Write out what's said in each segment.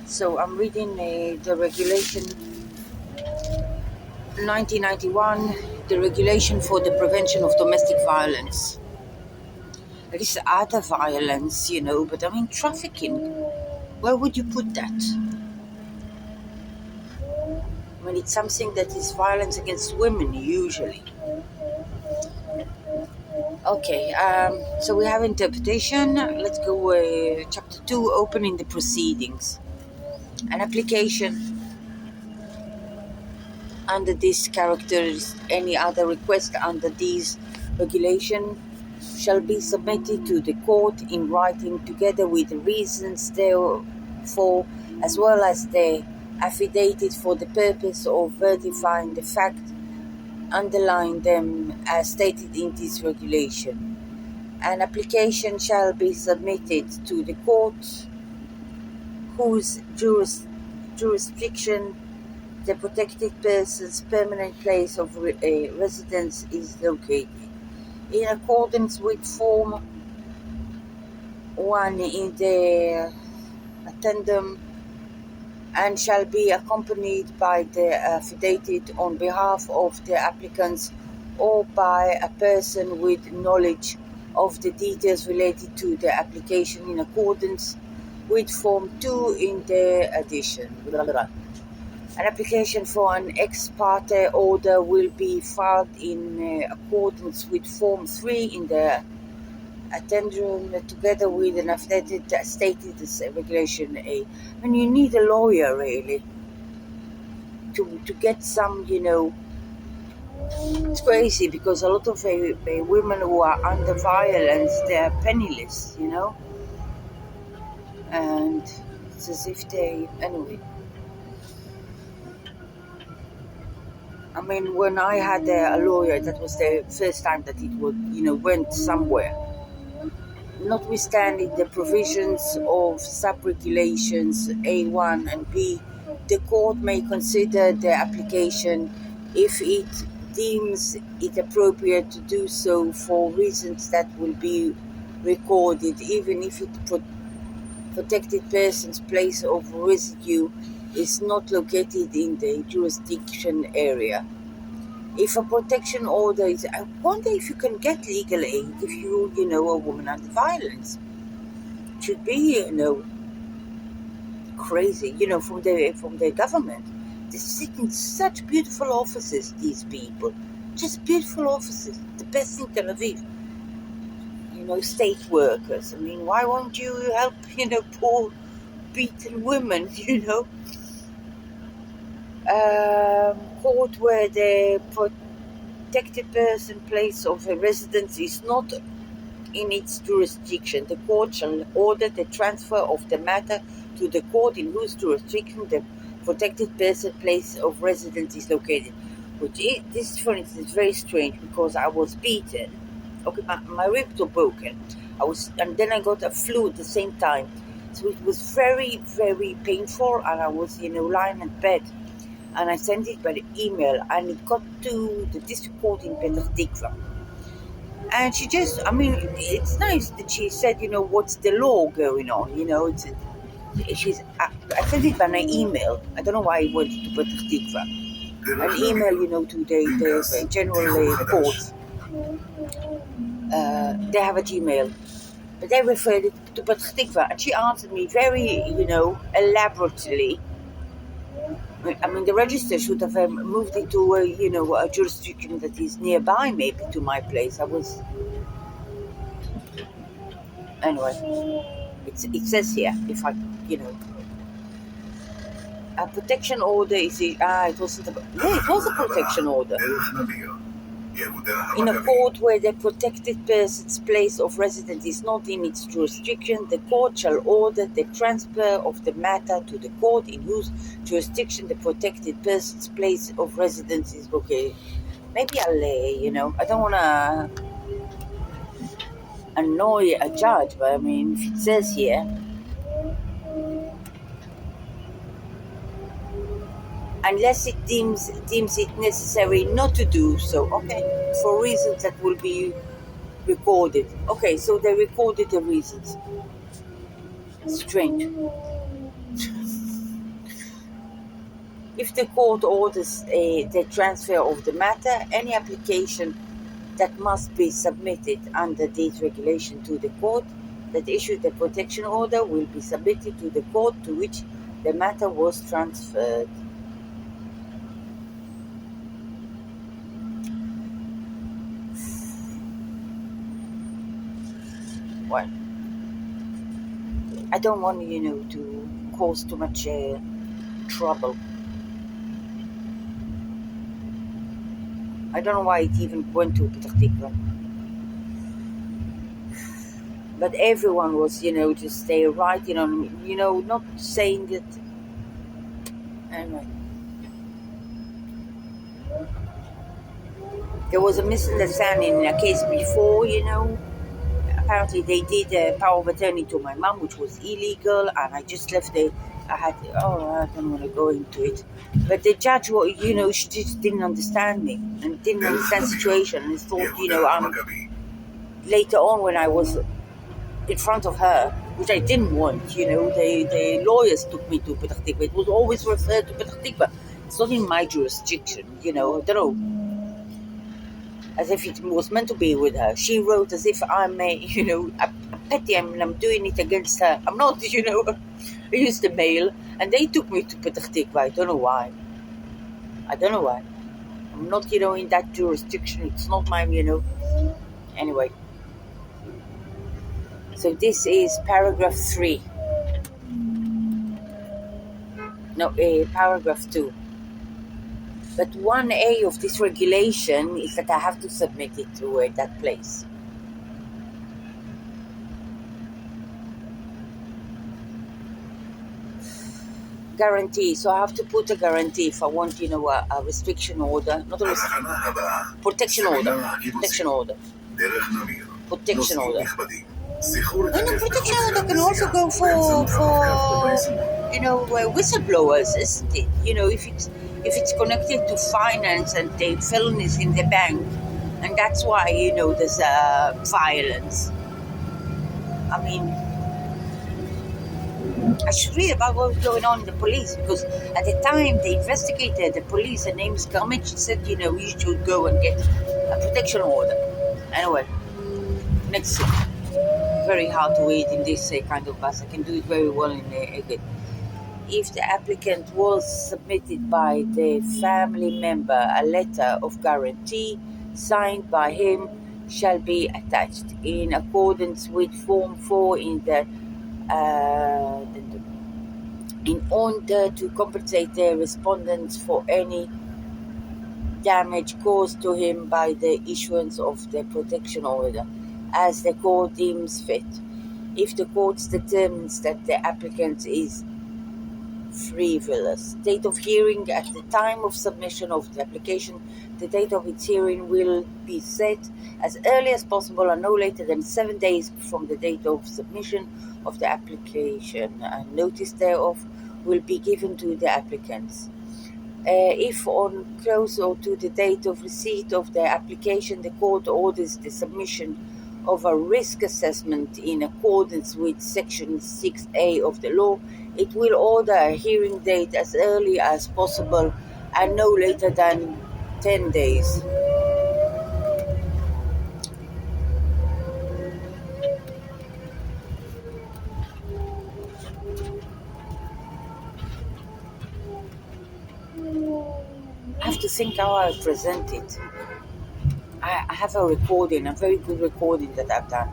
So I'm reading the regulation 1991, the regulation for the prevention of domestic violence. There is other violence, but I mean trafficking. Where would you put that? I mean, it's something that is violence against women usually. Okay, so we have interpretation. Let's go chapter 2, opening the proceedings. An application under these characters, any other request under these regulation shall be submitted to the court in writing together with the reasons therefor, as well as the affidavit for the purpose of verifying the fact underlying them as stated in this regulation. An application shall be submitted to the court whose jurisdiction the protected person's permanent place of residence is located, in accordance with Form 1 in the addendum, and shall be accompanied by the affidavit on behalf of the applicants or by a person with knowledge of the details related to the application in accordance with Form 2 in the addition. An application for an ex parte order will be filed in accordance with Form 3 in the addendum, together with an affidavit stated as Regulation A. And you need a lawyer, really, to get some, It's crazy because a lot of women who are under violence, they're penniless, And it's as if anyway. I mean, when I had a lawyer, that was the first time that it would, went somewhere. Notwithstanding the provisions of sub-regulations A1 and B, the court may consider the application if it deems it appropriate to do so for reasons that will be recorded, even if it protected person's place of residue is not located in the jurisdiction area. If a protection order is, I wonder if you can get legal aid if you, a woman under violence. It should be, crazy, from the government. They sit in such beautiful offices, these people. Just beautiful offices. The best in Tel Aviv. State workers. I mean, why won't you help, poor beaten women, Court where the protected person place of a residence is not in its jurisdiction. The court shall order the transfer of the matter to the court in whose jurisdiction the protected person place of residence is located. This, for instance, is very strange because I was beaten. Okay, my ribs were broken. And then I got a flu at the same time. So it was very, very painful, and I was, lying in bed. And I sent it by the email, and it got to the district court in Petah Tikva. And she just, it's nice that she said, what's the law going on? I sent it by an email. I don't know why I went to Petah Tikva. An email, to the general court. They have a Gmail. But they referred it to Petah Tikva, and she answered me very, elaborately. I mean, the register should have moved it to, a jurisdiction that is nearby, maybe, to my place. Anyway, it says here, if I, a protection order is, it wasn't it was a protection order. In a court where the protected person's place of residence is not in its jurisdiction, the court shall order the transfer of the matter to the court in whose jurisdiction the protected person's place of residence is located. Maybe I'll, I don't want to annoy a judge, but I mean, if it says here, unless it deems it necessary not to do so, okay, for reasons that will be recorded. Okay, so they recorded the reasons. Strange. If the court orders the transfer of the matter, any application that must be submitted under this regulation to the court that issued the protection order will be submitted to the court to which the matter was transferred. Well, I don't want, to cause too much trouble. I don't know why it even went to Petah Tikva. But everyone was, to stay right, not saying that. Anyway. There was a misunderstanding in a case before, Apparently they did a power of attorney to my mom, which was illegal, and I just left it. I don't want to go into it. But the judge, she just didn't understand me and didn't understand the situation and thought, later on when I was in front of her, which I didn't want, the lawyers took me to Petah Tikva. It was always referred to Petah Tikva. It's not in my jurisdiction, I don't know. As if it was meant to be with her. She wrote as if I'm a petty, and I'm doing it against her. I'm not, I used the mail, and they took me to Petah Tikva. I don't know why. I'm not, in that jurisdiction. It's not my, Anyway. So this is paragraph 3. No, paragraph 2. But 1A of this regulation is that I have to submit it to that place. Guarantee. So I have to put a guarantee if I want, a restriction order. Not a protection order. Protection order. Protection order. Protection order can also go for whistleblowers, isn't it? If it's connected to finance and the felonies in the bank, and that's why there's violence. I mean, I should read about what was going on in the police, because at the time the investigator, the police, her name is Carmen, she said, you should go and get a protection order. Anyway, next thing. Very hard to read in this kind of bus. I can do it very well in English. If the applicant was submitted by the family member, a letter of guarantee signed by him shall be attached in accordance with Form 4 in order to compensate the respondents for any damage caused to him by the issuance of the protection order, as the court deems fit. If the court determines that the applicant is frivolous. Date of hearing. At the time of submission of the application, the date of its hearing will be set as early as possible and no later than 7 days from the date of submission of the application, and notice thereof will be given to the applicants. If on closer to the date of receipt of the application, the court orders the submission of a risk assessment in accordance with Section 6A of the law, it will order a hearing date as early as possible and no later than 10 days. I have to think how I present it. I have a recording, a very good recording that I've done.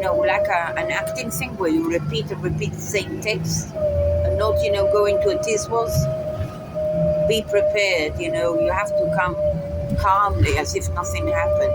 Like an acting thing where you repeat the same text and not, go into a tiswas. Be prepared, you have to come calmly as if nothing happened.